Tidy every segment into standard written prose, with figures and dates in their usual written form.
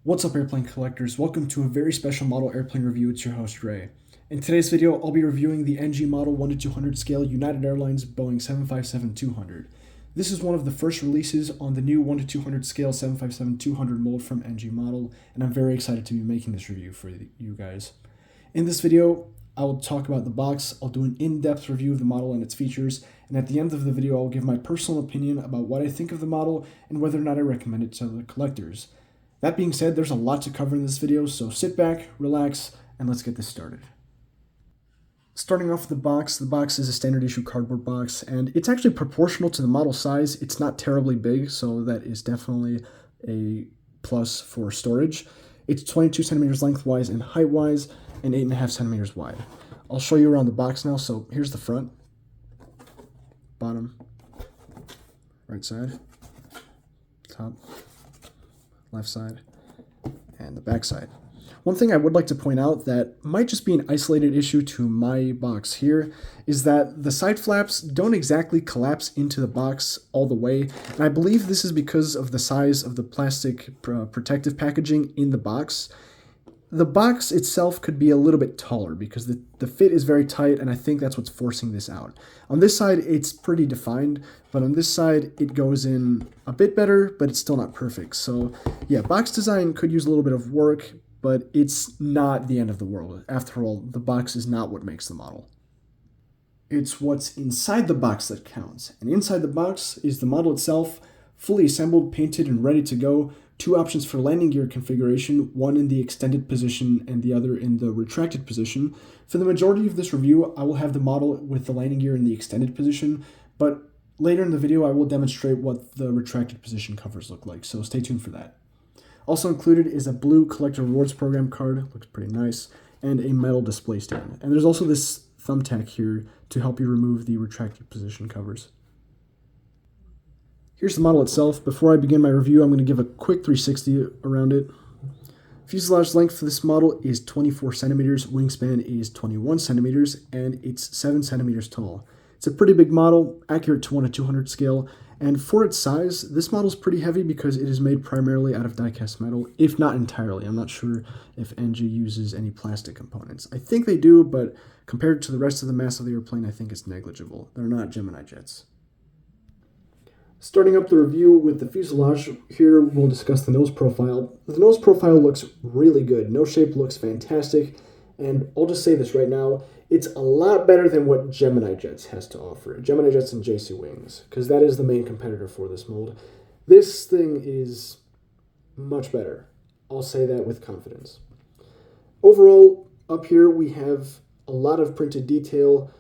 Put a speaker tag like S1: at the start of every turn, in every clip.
S1: What's up, airplane collectors? Welcome to a very special model airplane review. It's your host, Ray. In today's video, I'll be reviewing the NG model 1 to 200 scale United Airlines Boeing 757-200. This is one of the first releases on the new 1 to 200 scale 757-200 mold from NG model, and I'm very excited to be making this review for you guys. In this video, I will talk about the box, I'll do an in-depth review of the model and its features, and at the end of the video, I'll give my personal opinion about what I think of the model and whether or not I recommend it to other collectors. That being said, there's a lot to cover in this video, so sit back, relax, and let's get this started. Starting off with the box is a standard issue cardboard box, and it's actually proportional to the model size. It's not terribly big, so that is definitely a plus for storage. It's 22 centimeters lengthwise and height-wise, and 8.5 centimeters wide. I'll show you around the box now. So here's the front, bottom, right side, top, left side, and the back side. One thing I would like to point out that might just be an isolated issue to my box here is that the side flaps don't exactly collapse into the box all the way, and I believe this is because of the size of the plastic protective packaging in the box. The box itself could be a little bit taller because the fit is very tight, and I think that's what's forcing this out. On this side, it's pretty defined, but on this side, it goes in a bit better, but it's still not perfect. So yeah, box design could use a little bit of work, but it's not the end of the world. After all, the box is not what makes the model. It's what's inside the box that counts, and inside the box is the model itself, fully assembled, painted, and ready to go. Two options for landing gear configuration, one in the extended position and the other in the retracted position. For the majority of this review, I will have the model with the landing gear in the extended position, but later in the video, I will demonstrate what the retracted position covers look like, so stay tuned for that. Also included is a blue Collector Rewards Program card, looks pretty nice, and a metal display stand. And there's also this thumbtack here to help you remove the retracted position covers. Here's the model itself. Before I begin my review, I'm going to give a quick 360 around it. Fuselage length for this model is 24 centimeters, wingspan is 21 centimeters, and it's 7 centimeters tall. It's a pretty big model, accurate to 1 to 200 scale, and for its size, this model is pretty heavy because it is made primarily out of die-cast metal, if not entirely. I'm not sure if NG uses any plastic components. I think they do, but compared to the rest of the mass of the airplane, I think it's negligible. They're not Gemini jets. Starting up the review with the fuselage, here we'll discuss the nose profile. The nose profile looks really good. Nose shape looks fantastic, and I'll just say this right now, it's a lot better than what Gemini Jets has to offer. Gemini Jets and JC Wings, because that is the main competitor for this mold. This thing is much better. I'll say that with confidence. Overall, up here we have a lot of printed detail.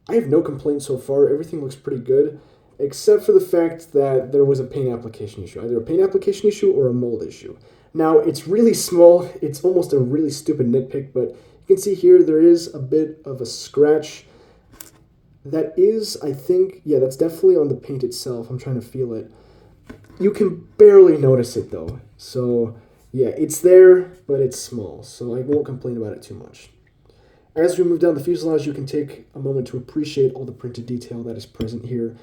S1: I have no complaints so far. Everything looks pretty good, except for the fact that there was a paint application issue. Either a paint application issue or a mold issue. Now, it's really small. It's almost a really stupid nitpick, but you can see here there is a bit of a scratch. That is, I think, yeah, that's definitely on the paint itself. I'm trying to feel it. You can barely notice it, though. So, yeah, it's there, but it's small, so I won't complain about it too much. As we move down the fuselage, you can take a moment to appreciate all the printed detail that is present here.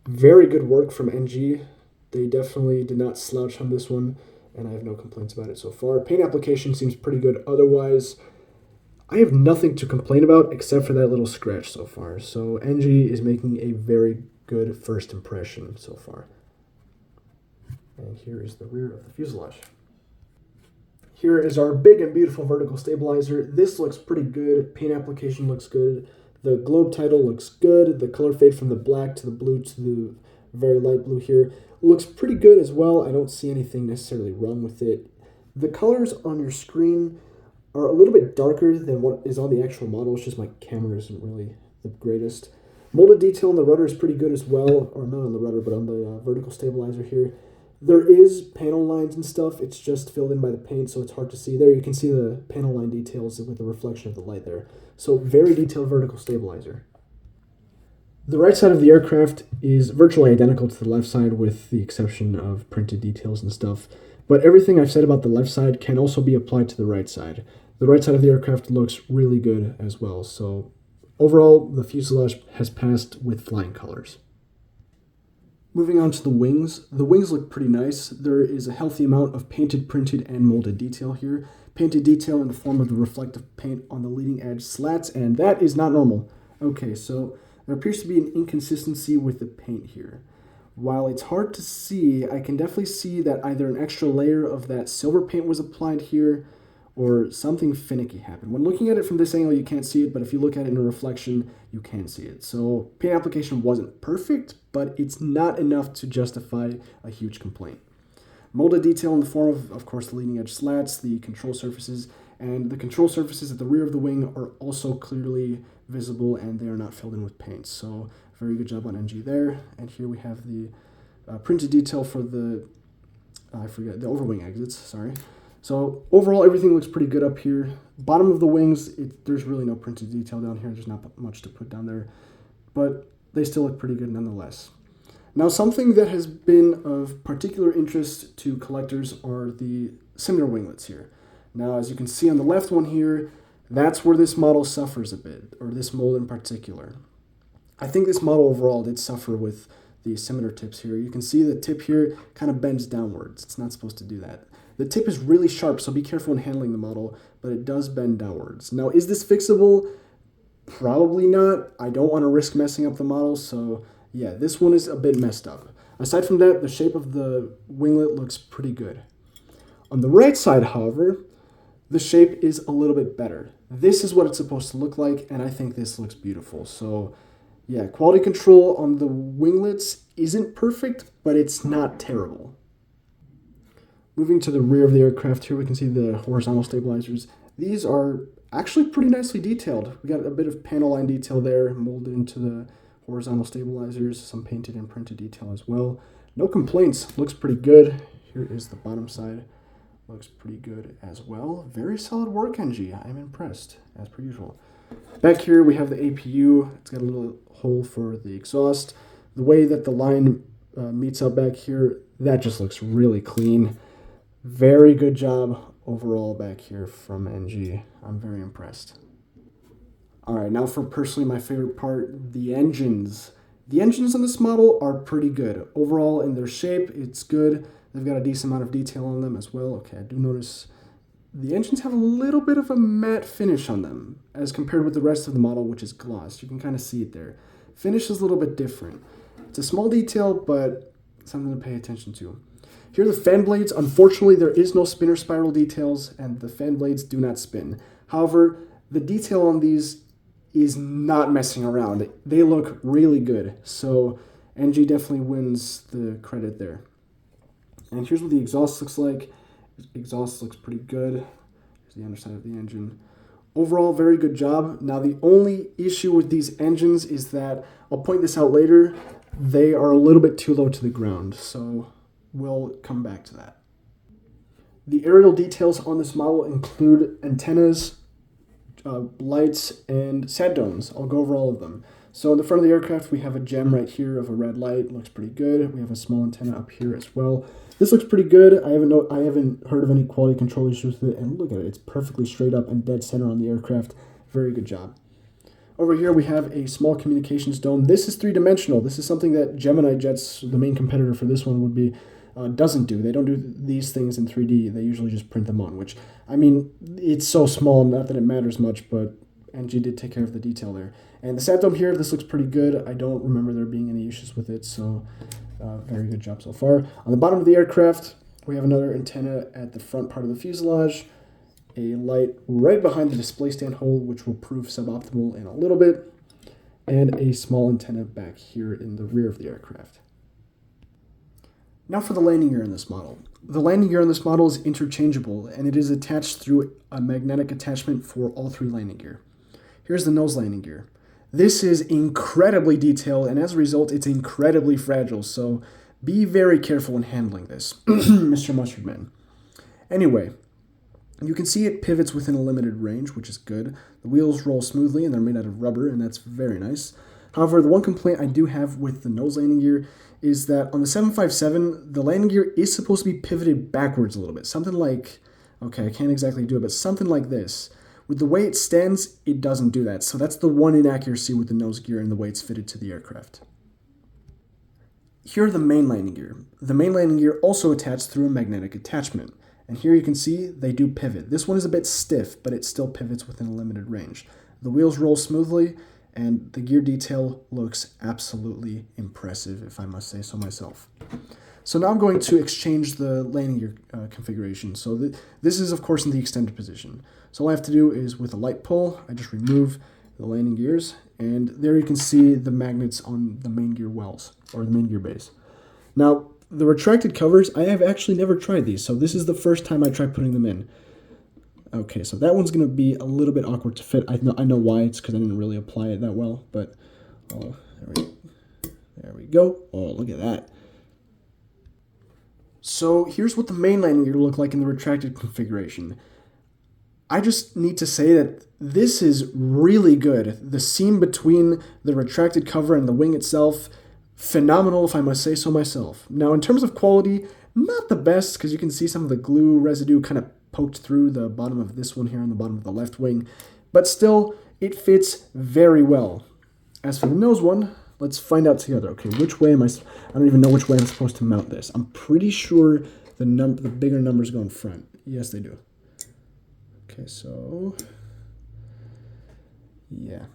S1: Very good work from NG. They definitely did not slouch on this one, and I have no complaints about it so far. Paint application seems pretty good otherwise. I have nothing to complain about except for that little scratch so far. So NG is making a very good first impression so far. And here is the rear of the fuselage. Here is our big and beautiful vertical stabilizer. This looks pretty good. Paint application looks good. The globe title looks good. The color fade from the black to the blue to the very light blue here looks pretty good as well. I don't see anything necessarily wrong with it. The colors on your screen are a little bit darker than what is on the actual model. It's just my camera isn't really the greatest. Molded detail on the rudder is pretty good as well, or not on the rudder, but on the vertical stabilizer here. There is panel lines and stuff. It's just filled in by the paint, so it's hard to see. There you can see the panel line details with the reflection of the light there. So very detailed vertical stabilizer. The right side of the aircraft is virtually identical to the left side with the exception of printed details and stuff. But everything I've said about the left side can also be applied to the right side. The right side of the aircraft looks really good as well. So overall, the fuselage has passed with flying colors. Moving on to the wings look pretty nice. There is a healthy amount of painted, printed, and molded detail here. Painted detail in the form of the reflective paint on the leading edge slats, and that is not normal. Okay, so there appears to be an inconsistency with the paint here. While it's hard to see, I can definitely see that either an extra layer of that silver paint was applied here or something finicky happened. When looking at it from this angle, you can't see it, but if you look at it in a reflection, you can see it. So paint application wasn't perfect, but it's not enough to justify a huge complaint. Molded detail in the form of course, the leading edge slats, the control surfaces, and the control surfaces at the rear of the wing are also clearly visible and they are not filled in with paint. So very good job on NG there. And here we have the printed detail for the, the overwing exits, sorry. So overall, everything looks pretty good up here. Bottom of the wings, there's really no printed detail down here. There's not much to put down there, but they still look pretty good nonetheless. Now, something that has been of particular interest to collectors are the cinder winglets here. Now, as you can see on the left one here, that's where this model suffers a bit, or this mold in particular. I think this model overall did suffer with the scimitar tips here. You can see the tip here kind of bends downwards. It's not supposed to do that. The tip is really sharp, so be careful when handling the model, but it does bend downwards. Now, is this fixable? Probably not. I don't want to risk messing up the model, so yeah, this one is a bit messed up. Aside from that, the shape of the winglet looks pretty good. On the right side, however, the shape is a little bit better. This is what it's supposed to look like, and I think this looks beautiful. So yeah, quality control on the winglets isn't perfect, but it's not terrible. Moving to the rear of the aircraft here, we can see the horizontal stabilizers. These are actually pretty nicely detailed. We got a bit of panel line detail there molded into the horizontal stabilizers, some painted and printed detail as well. No complaints, looks pretty good. Here is the bottom side, looks pretty good as well. Very solid work, NG. I'm impressed, as per usual. Back here we have the APU. It's got a little hole for the exhaust. The way that the line meets up back here, that just looks really clean. Very good job overall back here from NG. I'm very impressed. All right, now for personally my favorite part, the engines. The engines on this model are pretty good. Overall in their shape, it's good. They've got a decent amount of detail on them as well. Okay, I do notice the engines have a little bit of a matte finish on them as compared with the rest of the model, which is gloss. You can kind of see it there. Finish is a little bit different. It's a small detail, but something to pay attention to. Here are the fan blades. Unfortunately, there is no spinner spiral details, and the fan blades do not spin. However, the detail on these is not messing around. They look really good, so NG definitely wins the credit there. And here's what the exhaust looks like. The exhaust looks pretty good. Here's the underside of the engine. Overall, very good job. Now, the only issue with these engines is that, I'll point this out later, they are a little bit too low to the ground, so we'll come back to that. The aerial details on this model include antennas, lights, and sat domes. I'll go over all of them. So in the front of the aircraft, we have a gem right here of a red light. Looks pretty good. We have a small antenna up here as well. This looks pretty good. I haven't heard of any quality control issues with it. And look at it. It's perfectly straight up and dead center on the aircraft. Very good job. Over here, we have a small communications dome. This is three-dimensional. This is something that Gemini Jets, the main competitor for this one, would be doesn't do. They don't do these things in 3D. They usually just print them on, which, I mean, it's so small, not that it matters much, but NG did take care of the detail there. And the sat dome here, this looks pretty good. I don't remember there being any issues with it, so very good job so far. On the bottom of the aircraft, we have another antenna at the front part of the fuselage, a light right behind the display stand hole, which will prove suboptimal in a little bit, and a small antenna back here in the rear of the aircraft. Now for the landing gear in this model. The landing gear in this model is interchangeable, and it is attached through a magnetic attachment for all three landing gear. Here's the nose landing gear. This is incredibly detailed, and as a result, it's incredibly fragile, so be very careful when handling this, Mr. Mustard Man. Anyway, you can see it pivots within a limited range, which is good. The wheels roll smoothly, and they're made out of rubber, and that's very nice. However, the one complaint I do have with the nose landing gear is that on the 757, the landing gear is supposed to be pivoted backwards a little bit. Something like, okay, I can't exactly do it, but something like this. With the way it stands, it doesn't do that. So that's the one inaccuracy with the nose gear and the way it's fitted to the aircraft. Here are the main landing gear. The main landing gear also attached through a magnetic attachment. And here you can see they do pivot. This one is a bit stiff, but it still pivots within a limited range. The wheels roll smoothly, and the gear detail looks absolutely impressive, if I must say so myself. So now I'm going to exchange the landing gear configuration. So this is, of course, in the extended position. So all I have to do is, with a light pull, I just remove the landing gears, and there you can see the magnets on the main gear wells, or the main gear base. Now, the retracted covers, I have actually never tried these, so this is the first time I tried putting them in. Okay, so that one's going to be a little bit awkward to fit. I know why. It's because I didn't really apply it that well, but oh, there we go. Oh, look at that. So here's what the main landing gear look like in the retracted configuration. I just need to say that this is really good. The seam between the retracted cover and the wing itself, phenomenal, if I must say so myself. Now, in terms of quality, not the best, because you can see some of the glue residue kind of poked through the bottom of this one here on the bottom of the left wing, but still, it fits very well. As for the nose one, let's find out together. Okay, which way am I don't even know which way I'm supposed to mount this. I'm pretty sure the bigger numbers go in front. Yes, they do. Okay, so yeah.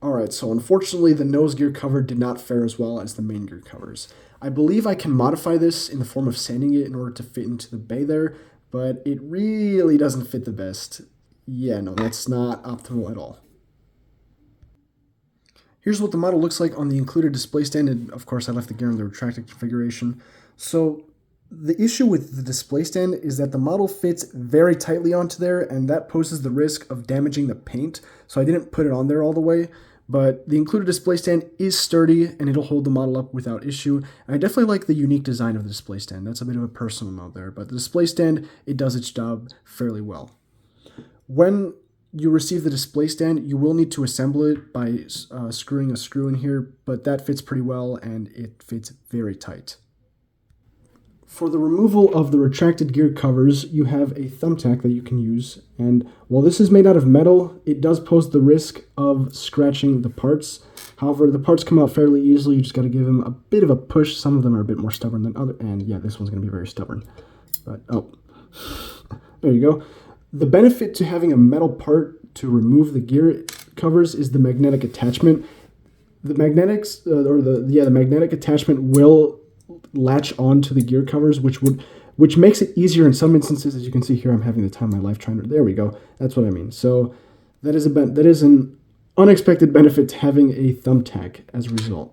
S1: Alright, so unfortunately the nose gear cover did not fare as well as the main gear covers. I believe I can modify this in the form of sanding it in order to fit into the bay there, but it really doesn't fit the best. Yeah, no, that's not optimal at all. Here's what the model looks like on the included display stand, and of course I left the gear in the retracted configuration. So the issue with the display stand is that the model fits very tightly onto there, and that poses the risk of damaging the paint, so I didn't put it on there all the way. But the included display stand is sturdy, and it'll hold the model up without issue. And I definitely like the unique design of the display stand. That's a bit of a personal note there, but the display stand, it does its job fairly well. When you receive the display stand, you will need to assemble it by screwing a screw in here, but that fits pretty well, and it fits very tight. For the removal of the retracted gear covers, you have a thumbtack that you can use, and while this is made out of metal, it does pose the risk of scratching the parts. However, the parts come out fairly easily. You just got to give them a bit of a push. Some of them are a bit more stubborn than others, and yeah, this one's going to be very stubborn. But oh, there you go. The benefit to having a metal part to remove the gear covers is the magnetic attachment. The magnetic attachment will latch on to the gear covers, which makes it easier in some instances. As you can see here, I'm having the time of my life trying to. There we go. That's what I mean. So that is an unexpected benefit to having a thumbtack as a result.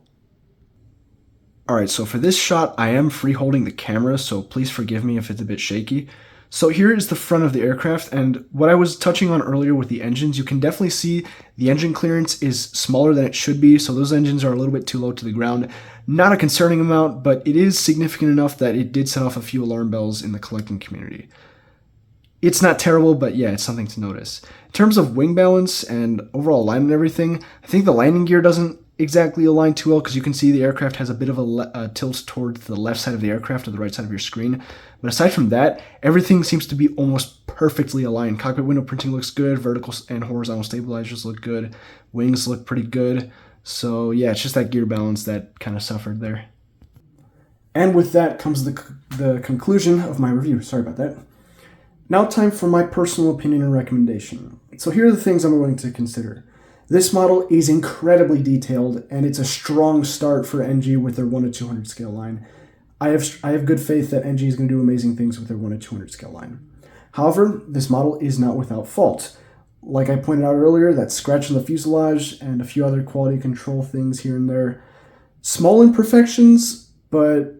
S1: All right, so for this shot, I am free holding the camera, so please forgive me if it's a bit shaky. So here is the front of the aircraft, and what I was touching on earlier with the engines, you can definitely see the engine clearance is smaller than it should be, so those engines are a little bit too low to the ground. Not a concerning amount, but it is significant enough that it did set off a few alarm bells in the collecting community. It's not terrible, but yeah, it's something to notice. In terms of wing balance and overall alignment and everything, I think the landing gear doesn't exactly align too well, because you can see the aircraft has a bit of a tilt towards the left side of the aircraft or the right side of your screen. But aside from that, everything seems to be almost perfectly aligned. Cockpit window printing looks good, vertical and horizontal stabilizers look good, wings look pretty good. So yeah, it's just that gear balance that kind of suffered there. And with that comes the conclusion of my review. Sorry about that. Now time for my personal opinion and recommendation. So here are the things I'm going to consider. This model is incredibly detailed, and it's a strong start for NG with their 1 to 200 scale line. I have good faith that NG is going to do amazing things with their 1 to 200 scale line. However, this model is not without fault. Like I pointed out earlier, that scratch on the fuselage and a few other quality control things here and there. Small imperfections, but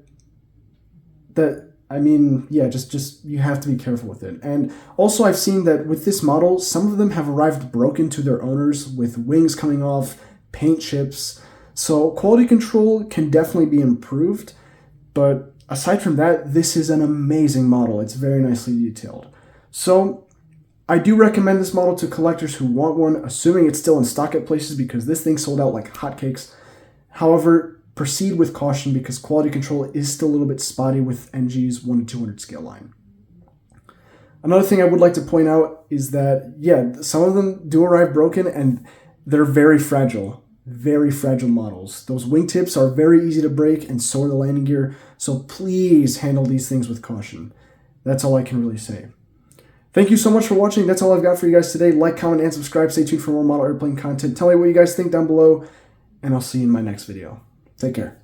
S1: just you have to be careful with it. And also I've seen that with this model, some of them have arrived broken to their owners with wings coming off, paint chips. So quality control can definitely be improved. But aside from that, this is an amazing model. It's very nicely detailed. So I do recommend this model to collectors who want one, assuming it's still in stock at places, because this thing sold out like hotcakes. However, proceed with caution because quality control is still a little bit spotty with NG's 1 to 200 scale line. Another thing I would like to point out is that, yeah, some of them do arrive broken and they're very fragile. very fragile models. Those wingtips are very easy to break, and so are the landing gear, so please handle these things with caution. That's all I can really say. Thank you so much for watching. That's all I've got for you guys today. Like, comment, and subscribe. Stay tuned for more model airplane content. Tell me what you guys think down below, and I'll see you in my next video. Take care.